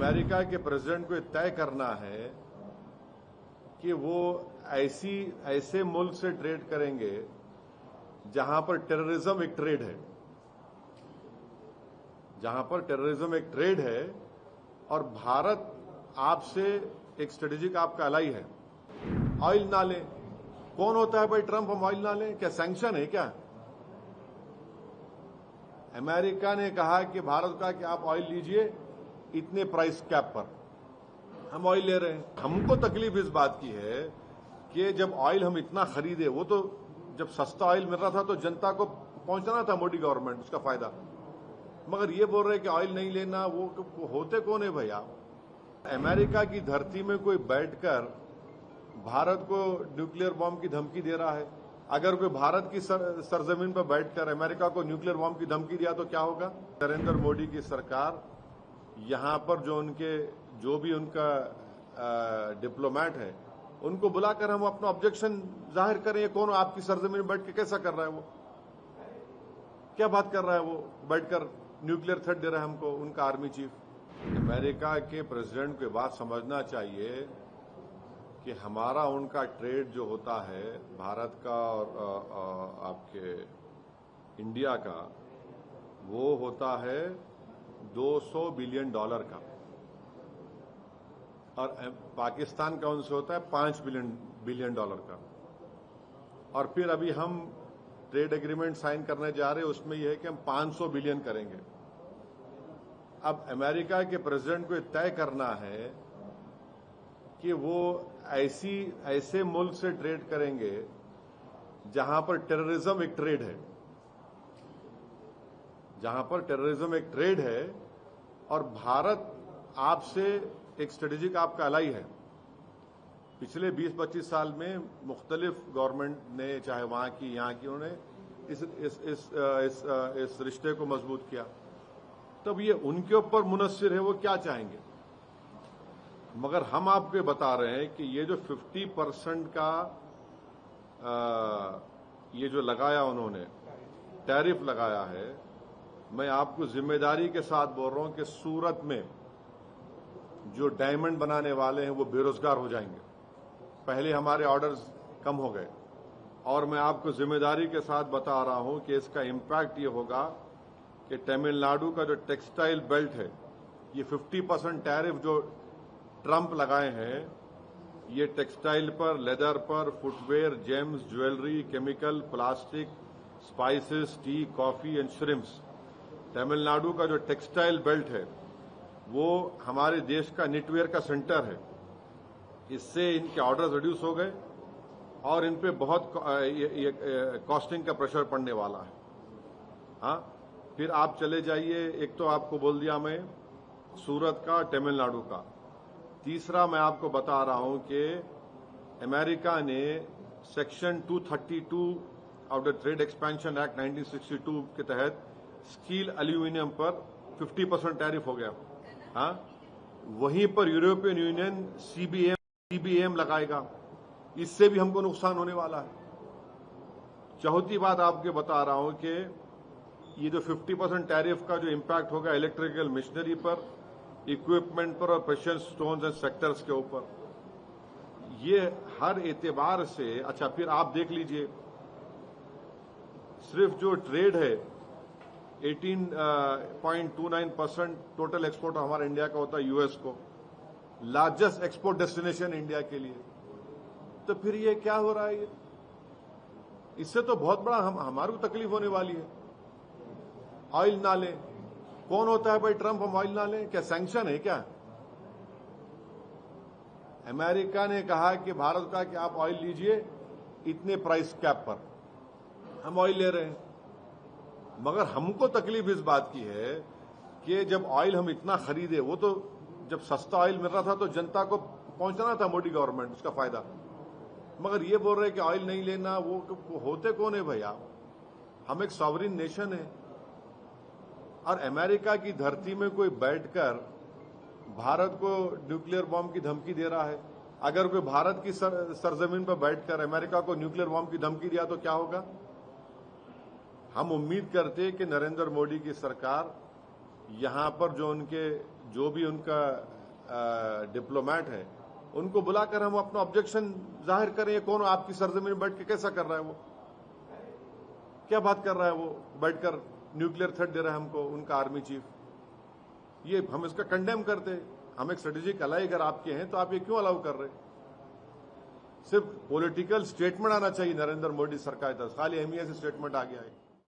America के president को तय करना है कि वो ऐसे मुल्क से ट्रेड करेंगे जहां पर टेररिज्म एक ट्रेड है, जहां पर टेररिज्म एक ट्रेड है और भारत आपसे एक स्ट्रेटेजिक आपका अलाई है। ऑयल ना लें, कौन होता है भाई ट्रंप हम ऑयल ना लें? क्या सैंक्शन है क्या? अमेरिका ने कहा कि भारत का कि आप ऑयल लीजिए इतने प्राइस कैप पर, हम ऑयल ले रहे हैं। हमको तकलीफ इस बात की है कि जब ऑयल हम इतना खरीदे, वो तो जब सस्ता ऑयल मिल रहा था तो जनता को पहुंचना था मोदी गवर्नमेंट उसका फायदा, मगर ये बोल रहे कि ऑयल नहीं लेना। वो होते कौन है भैया? अमेरिका की धरती में कोई बैठकर भारत को न्यूक्लियर बॉम्ब की धमकी दे रहा है। अगर कोई भारत की सरजमीन पर बैठकर अमेरिका को न्यूक्लियर बॉम्ब की धमकी दिया तो क्या होगा? नरेंद्र मोदी की सरकार यहां पर जो भी उनका डिप्लोमेट है उनको बुलाकर हम अपना ऑब्जेक्शन जाहिर करें। कौन आपकी सरजमीन बैठ के कैसा कर रहा है? वो क्या बात कर रहा है? वो बैठकर न्यूक्लियर थ्रेट दे रहा है हमको, उनका आर्मी चीफ। अमेरिका के प्रेसिडेंट को बात समझना चाहिए कि हमारा उनका ट्रेड जो होता है भारत का और आपके इंडिया का, वो होता है $200 बिलियन का, और पाकिस्तान का उनसे होता है $5 बिलियन का। और फिर अभी हम ट्रेड एग्रीमेंट साइन करने जा रहे हैं, उसमें यह है कि हम 500 बिलियन करेंगे। अब अमेरिका के प्रेसिडेंट को तय करना है कि वो ऐसे मुल्क से ट्रेड करेंगे जहां पर टेररिज्म एक ट्रेड है, जहां पर टेररिज्म एक ट्रेड है और भारत आपसे एक स्ट्रेटेजिक आपका अलाई है। पिछले 20-25 साल में मुख्तलिफ गवर्नमेंट ने, चाहे वहां की यहाँ की, उन्होंने इस रिश्ते को मजबूत किया। तब ये उनके ऊपर मुनस्सिर है वो क्या चाहेंगे। मगर हम आपको बता रहे हैं कि ये जो 50% का ये जो लगाया उन्होंने टैरिफ लगाया है, मैं आपको जिम्मेदारी के साथ बोल रहा हूं कि सूरत में जो डायमंड बनाने वाले हैं वो बेरोजगार हो जाएंगे। पहले हमारे ऑर्डर्स कम हो गए और मैं आपको जिम्मेदारी के साथ बता रहा हूं कि इसका इम्पैक्ट ये होगा कि तमिलनाडु का जो टेक्सटाइल बेल्ट है, ये 50% टैरिफ जो ट्रंप लगाए हैं, ये टेक्सटाइल पर, लेदर पर, footwear, James, jewellery, chemical, plastic, spices, T, coffee and shrimps. Tamil Nadu का जो टेक्सटाइल बेल्ट है वो हमारे देश का निटवेयर का सेंटर है। इससे इनके ऑर्डर्स रिड्यूस हो गए और इन पे बहुत कॉस्टिंग का प्रेशर पड़ने वाला है। हाँ, फिर आप चले जाइए, एक तो आपको बोल दिया मैं सूरत का, तमिलनाडु का। तीसरा मैं आपको बता रहा हूं कि अमेरिका ने section 232 of the trade expansion act 1962 के तहत स्टील एल्यूमिनियम पर 50% टैरिफ हो गया। हाँ, वहीं पर यूरोपियन यूनियन सीबीएम लगाएगा, इससे भी हमको नुकसान होने वाला है। चौथी बात आपको बता रहा हूं कि ये जो 50% टैरिफ का जो इम्पैक्ट होगा इलेक्ट्रिकल मशीनरी पर, इक्विपमेंट पर और प्रेशियस स्टोन्स एंड सेक्टर्स के ऊपर, ये हर एतबार से। अच्छा, फिर आप देख लीजिए, सिर्फ जो ट्रेड है 18.29% टोटल एक्सपोर्ट हमारा इंडिया का होता है यूएस को, लार्जेस्ट एक्सपोर्ट डेस्टिनेशन इंडिया के लिए। तो फिर ये क्या हो रहा है? ये इससे तो बहुत बड़ा हमारे को तकलीफ होने वाली है। ऑयल ना लें, कौन होता है भाई ट्रंप हम ऑयल ना लें? क्या सैंक्शन है क्या? अमेरिका ने कहा कि भारत का कि आप ऑयल लीजिए इतने प्राइस कैप पर, हम ऑयल ले रहे हैं। मगर हमको तकलीफ इस बात की है कि जब ऑयल हम इतना खरीदे, वो तो जब सस्ता ऑयल मिल रहा था तो जनता को पहुंचना था मोदी गवर्नमेंट उसका फायदा, मगर ये बोल रहे कि ऑयल नहीं लेना। वो होते कौन है भैया? हम एक सॉवरिन नेशन है और अमेरिका की धरती में कोई बैठकर भारत को न्यूक्लियर बॉम्ब की धमकी दे रहा है। अगर कोई भारत की सरजमीन पर बैठकर अमेरिका को न्यूक्लियर बॉम्ब की धमकी दिया तो क्या होगा? हम उम्मीद करते हैं कि नरेंद्र मोदी की सरकार यहां पर जो भी उनका डिप्लोमेट है, उनको बुलाकर हम अपना ऑब्जेक्शन जाहिर करें। ये कौन आपकी सरजमीन में बैठ के कैसा कर रहा है? वो क्या बात कर रहा है? वो बैठकर न्यूक्लियर थ्रेट दे रहा है हमको, उनका आर्मी चीफ। ये हम इसका कंडेम करते हैं। हम एक स्ट्रेटेजिक अलाई अगर आपके हैं तो आप ये क्यों अलाउ कर रहे हैं? सिर्फ पॉलिटिकल स्टेटमेंट आना चाहिए नरेंद्र मोदी सरकार का, खाली एमईए से स्टेटमेंट आ गया है।